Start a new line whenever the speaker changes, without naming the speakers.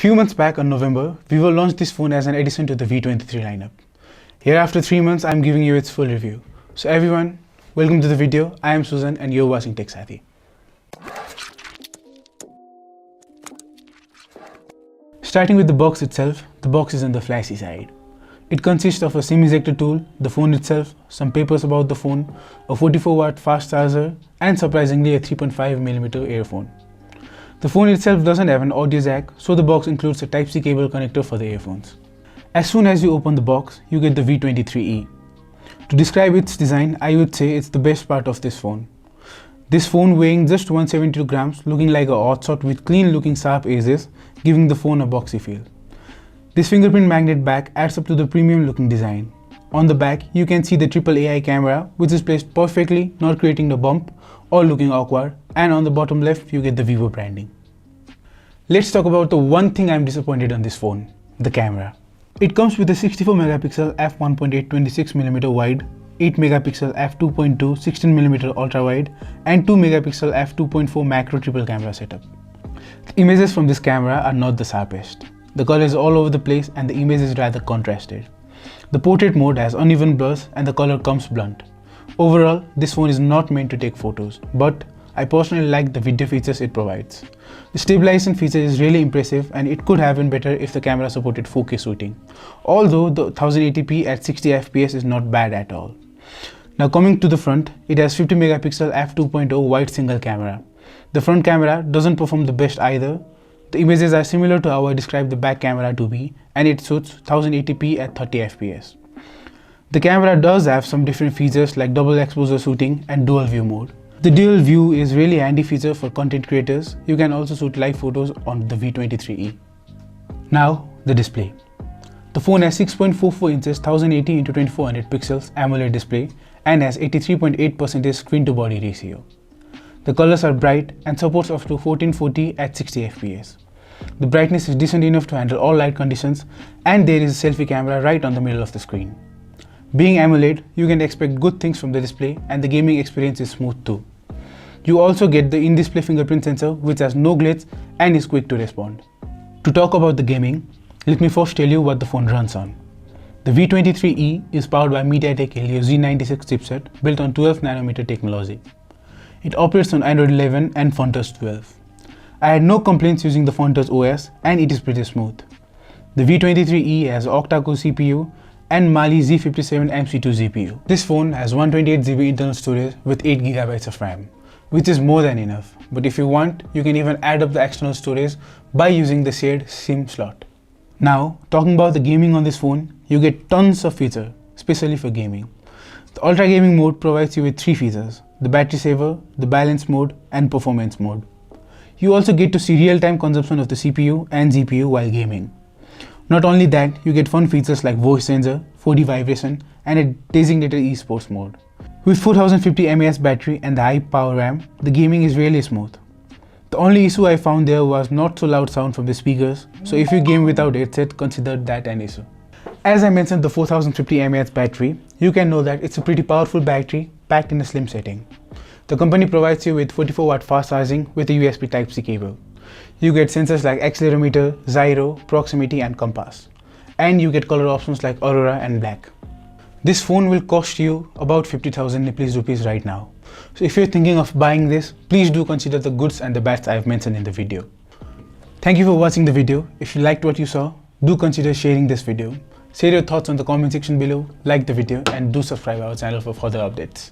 Few months back on November, Vivo launched this phone as an addition to the V23 lineup. Here after 3 months, I am giving you its full review. So everyone, welcome to the video. I am Susan and you're watching TechSathi. Starting with the box itself, the box is on the flashy side. It consists of a SIM ejector tool, the phone itself, some papers about the phone, a 44-watt fast charger, and surprisingly a 3.5mm earphone. The phone itself doesn't have an audio jack, so the box includes a Type-C cable connector for the earphones. As soon as you open the box, you get the V23e. To describe its design, I would say it's the best part of this phone. This phone weighing just 172 grams, looking like a HotShot with clean looking sharp edges, giving the phone a boxy feel. This fingerprint magnet back adds up to the premium looking design. On the back, you can see the triple AI camera, which is placed perfectly, not creating a bump or looking awkward, and on the bottom left, you get the Vivo branding. Let's talk about the one thing I'm disappointed on this phone, the camera. It comes with a 64 megapixel f1.8 26mm wide, 8 megapixel f2.2 16mm ultra wide, and 2 megapixel f2.4 macro triple camera setup. The images from this camera are not the sharpest. The color is all over the place and the image is rather contrasted. The portrait mode has uneven blurs and the color comes blunt. Overall, this phone is not meant to take photos, but I personally like the video features it provides. The stabilization feature is really impressive and it could have been better if the camera supported 4K shooting. Although the 1080p at 60 fps is not bad at all. Now coming to the front, it has 50 megapixel f2.0 wide single camera. The front camera doesn't perform the best either. The images are similar to how I described the back camera to be, and it shoots 1080p at 30 fps. The camera does have some different features like double exposure shooting and dual view mode. The dual view is really handy feature for content creators. You can also shoot live photos on the V23e. Now, the display. The phone has 6.44 inches 1080 x 2400 pixels AMOLED display and has 83.8% screen to body ratio. The colors are bright and supports up to 1440 at 60 fps. The brightness is decent enough to handle all light conditions, and there is a selfie camera right on the middle of the screen. Being AMOLED, you can expect good things from the display and the gaming experience is smooth too. You also get the in-display fingerprint sensor which has no glitch and is quick to respond. To talk about the gaming, let me first tell you what the phone runs on. The V23e is powered by MediaTek Helio Z96 chipset built on 12nm technology. It operates on Android 11 and FunTouch 12. I had no complaints using the FunTouch OS and it is pretty smooth. The V23e has octa-core CPU and Mali Z57 MC2 GPU. This phone has 128GB internal storage with 8GB of RAM, which is more than enough. But if you want, you can even add up the external storage by using the shared SIM slot. Now, talking about the gaming on this phone, you get tons of features, especially for gaming. The Ultra Gaming mode provides you with 3 features: the battery saver, the balance mode, and performance mode. You also get to see real-time consumption of the CPU and GPU while gaming. Not only that, you get fun features like voice changer, 4D vibration, and a designated esports mode. With 4050 mAh battery and the high power RAM, the gaming is really smooth. The only issue I found there was not so loud sound from the speakers, so if you game without headset, consider that an issue. As I mentioned the 4050 mAh battery, you can know that it's a pretty powerful battery packed in a slim setting. The company provides you with 44-watt fast charging with a USB Type-C cable. You get sensors like accelerometer, gyro, proximity and compass. And you get color options like Aurora and Black. This phone will cost you about 50,000 Nepalese rupees right now. So if you're thinking of buying this, please do consider the goods and the bads I've mentioned in the video. Thank you for watching the video. If you liked what you saw, do consider sharing this video. Share your thoughts on the comment section below, like the video and do subscribe our channel for further updates.